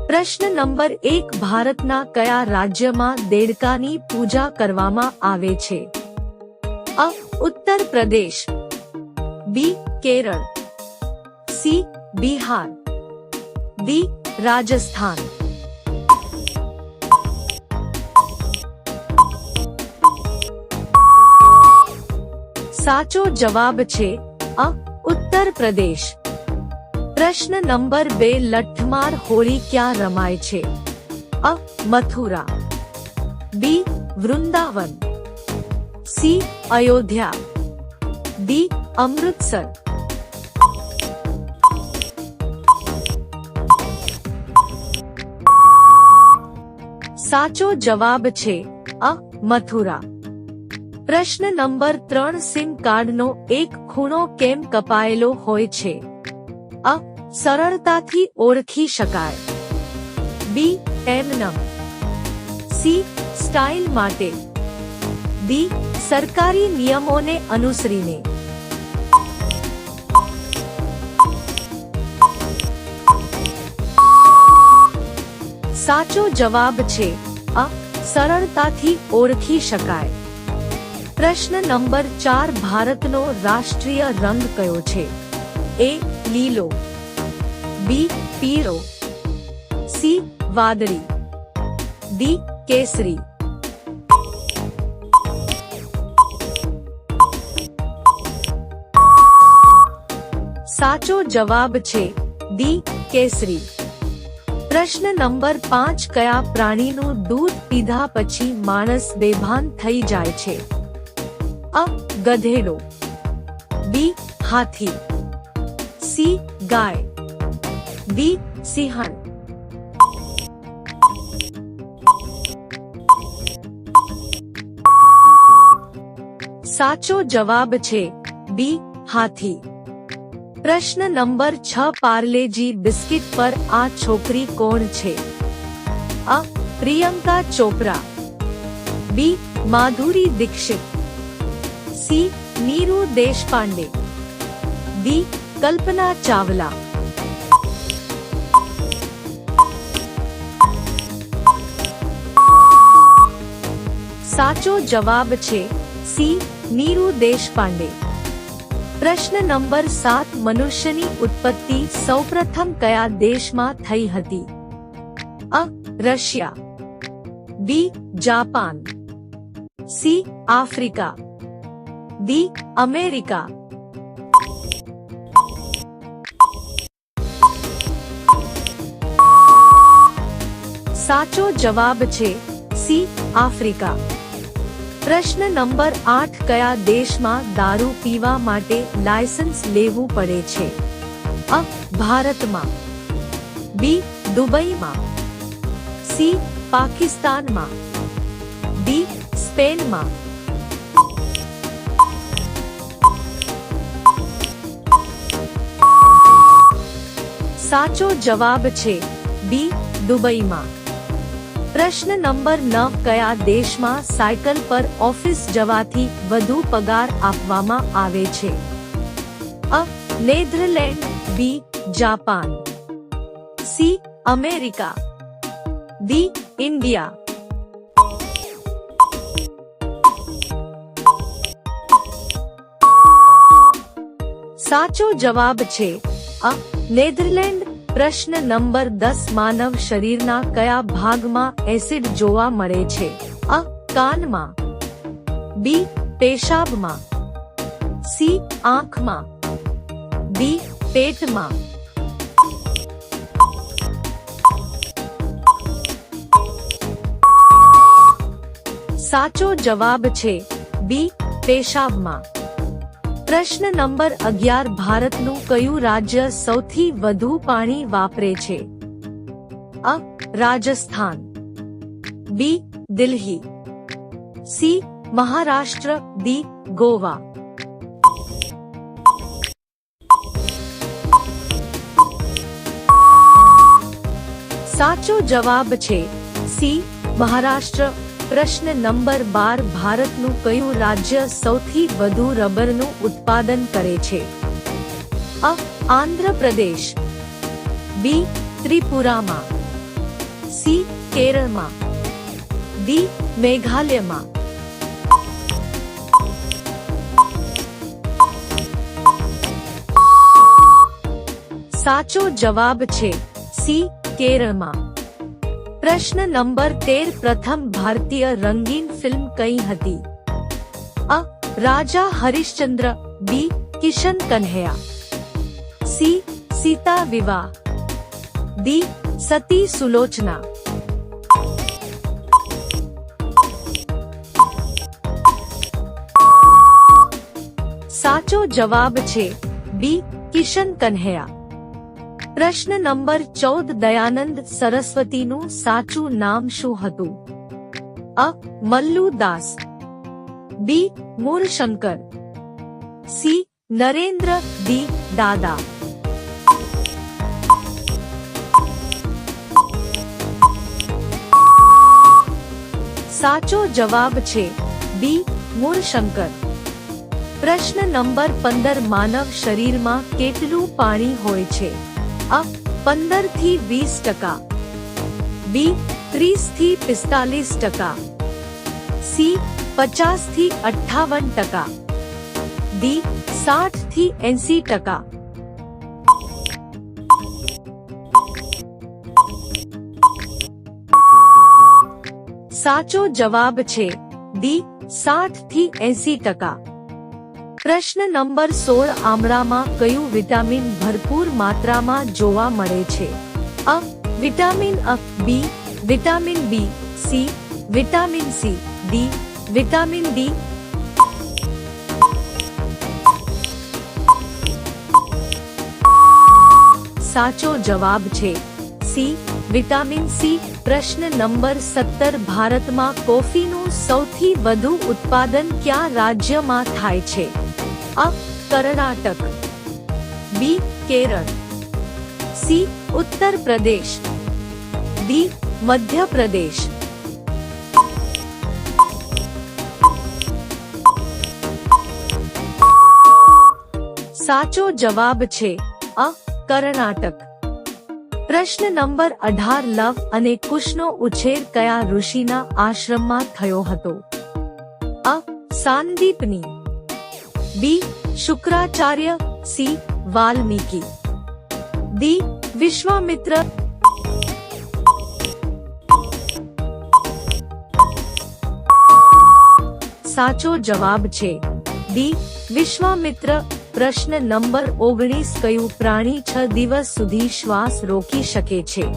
પ્રશ્ન નંબર 1 ભારતના કયા રાજ્યમાં દેડકાની પૂજા કરવામાં આવે છે? અ. ઉત્તર પ્રદેશ, બી. કેરળ, સી. બિહાર, ડી. રાજસ્થાન. સાચો જવાબ છે અ. ઉત્તર પ્રદેશ. પ્રશ્ન નંબર 2 લઠ્ઠમાર હોળી ક્યાં રમાય છે? અ. મથુરા, બી. વૃંદાવન, સી. અયોધ્યા, ડી. અમૃતસર. સાચો જવાબ છે અ. મથુરા. પ્રશ્ન નંબર 3 સિમ કાર્ડનો એક ખૂણો કેમ કપાયેલો હોય છે? અ. સરળતાથી ઓળખી શકાય, બી. એમનેમ, સી. સ્ટાઇલ માટે, ડી. સરકારી નિયમોને અનુસરીને. સાચો જવાબ છે અ. સરળતાથી ઓળખી શકાય. પ્રશ્ન નંબર 4 ભારતનો રાષ્ટ્રીય રંગ કયો છે? એ. લીલો, બી. પીળો, સી. વાદળી, ડી. કેસરી. સાચો જવાબ છે ડી. કેસરી. પ્રશ્ન નંબર 5 કયા પ્રાણીનું દૂધ પીધા પછી માણસ બેભાન થઈ જાય છે? અ. ગધેડો, બી. હાથી, સી. ગાય, ડી. સિંહણ. સાચો જવાબ છે બી. હાથી. પ્રશ્ન નંબર 6 પાર્લેજી બિસ્કિટ પર આ છોકરી કોણ છે? અ. પ્રિયંકા ચોપરા, બી. માધુરી દીક્ષિત, સી. નીરુ દેશપાંડે, ડી. કલ્પના ચાવલા. સાચો જવાબ છે સી. નીરુ દેશપાંડે. પ્રશ્ન નંબર 7 મનુષ્યની ઉત્પત્તિ સૌપ્રથમ કયા દેશમાં થઈ હતી? અ. Russia, B. Japan, C. Africa, D. America. સાચો જવાબ છે સી. આફ્રિકા. પ્રશ્ન નંબર 8 કયા દેશમાં દારૂ પીવા માટે લાયસન્સ લેવું પડે છે? અ. ભારતમાં, બી. દુબઈમાં, સી. પાકિસ્તાનમાં, ડી. સ્પેનમાં. સાચો જવાબ છે બી. દુબઈમાં. પ્રશ્ન નંબર 9 કયા દેશમાં સાયકલ પર ઓફિસ જવાથી વધુ પગાર આપવામાં આવે છે? અ. Netherlands, B. Japan, C. America, D. India. સાચો જવાબ છે અ. નેધરલેન્ડ. પ્રશ્ન નંબર 10 માનવ શરીરના કયા ભાગમાં એસિડ જોવા મળે છે? અ. કાનમાં, બી. પેશાબમાં, સી. આંખમાં, ડી. પેટમાં. સાચો જવાબ છે બી. પેશાબમાં. પ્રશ્ન નંબર 11 ભારતનું કયું રાજ્ય સૌથી વધુ પાણી વાપરે છે? અ. રાજસ્થાન, બી. દિલ્હી, સી. મહારાષ્ટ્ર, ડી. ગોવા. સાચો જવાબ છે સી. મહારાષ્ટ્ર. પ્રશ્ન નંબર 12 ભારતનું કયું રાજ્ય સૌથી વધુ રબરનું ઉત્પાદન કરે છે? અ. આંધ્ર પ્રદેશ, બી. ત્રિપુરામાં, સી કેરળમાં, ડી મેઘાલયમાં. સાચો જવાબ છે સી કેરળમાં. પ્રશ્ન નંબર 13 પ્રથમ ભારતીય રંગીન ફિલ્મ કઈ હતી? અ રાજા હરિશ્ચંદ્ર, બી કિશન કન્હૈયા, સી સીતા વિવાહ, ડી સતી સુલોચના. સાચો જવાબ છે બી કિશન કન્હૈયા. પ્રશ્ન નંબર 14 દયાનંદ સરસ્વતીનું સાચું નામ શું હતું? અ મલ્લુ દાસ, બી મૂળશંકર, સી નરેન્દ્ર, ડી દાદા. સાચો જવાબ છે બી મૂળશંકર. પ્રશ્ન નંબર 15 માનવ શરીરમાં કેટલું પાણી હોય છે? અ 15 થી 20%, બી 30 થી 45%, સી 50 થી 58%, ડી 60 થી 80%. સાચો જવાબ છે ડી 60 થી 80%. પ્રશ્ન નંબર 16 આમળામાં કયું વિટામિન ભરપૂર માત્રામાં જોવા મળે છે? અ વિટામિન અ, B vitamin B, C vitamin C, D vitamin D. સાચો જવાબ છે સી વિટામિન સી. પ્રશ્ન નંબર 17 ભારતમાં કોફીનું સૌથી વધુ ઉત્પાદન કયા રાજ્યમાં થાય છે? અ કર્ણાટક, બી કેરળ, સી ઉત્તર પ્રદેશ, ડી મધ્ય પ્રદેશ. સાચો જવાબ છે અ કર્ણાટક. પ્રશ્ન નંબર 18 લવ અને કુશનો ઉછેર કયા ઋષિના આશ્રમમાં થયો હતો? અ સાંદીપની, બી શુક્રાચાર્ય, સી વાલ્મીકી, ડી વિશ્વામિત્ર. સાચો જવાબ છે ડી વિશ્વામિત્ર. પ્રશ્ન નંબર 19 કયું પ્રાણી 6 દિવસ સુધી શ્વાસ રોકી શકે છે?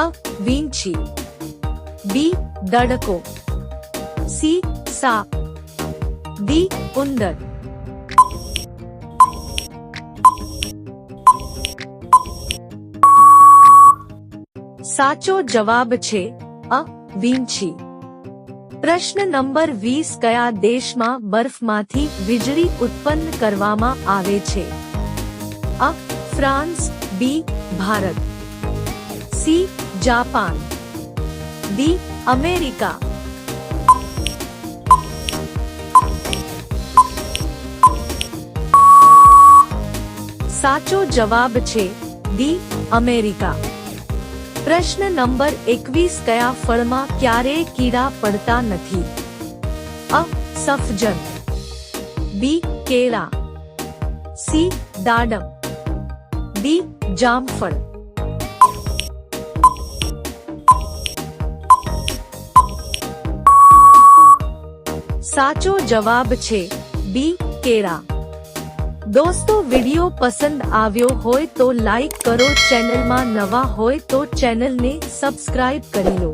અ વીંછી, બી દડકો, સી સાપ, ડી ઉંદર. સાચો જવાબ છે અ વીંછી. પ્રશ્ન નંબર 20 કયા દેશમાં બરફમાંથી વીજળી ઉત્પન્ન કરવામાં આવે છે? અ France, B Bharat, C Japan, D America. સાચો જવાબ છે ડી અમેરિકા. પ્રશ્ન નંબર 21 કયા ફળમાં ક્યારેય કીડા પડતા નથી? અ સફરજન, બી કેળા, સી દાડમ, ડી જામફળ. સાચો જવાબ છે બી કેળા. દોસ્તો વિડિયો પસંદ આવ્યો હોય તો લાઈક કરો, ચેનલમાં નવા હોય તો ચેનલને સબસ્ક્રાઇબ કરી લો.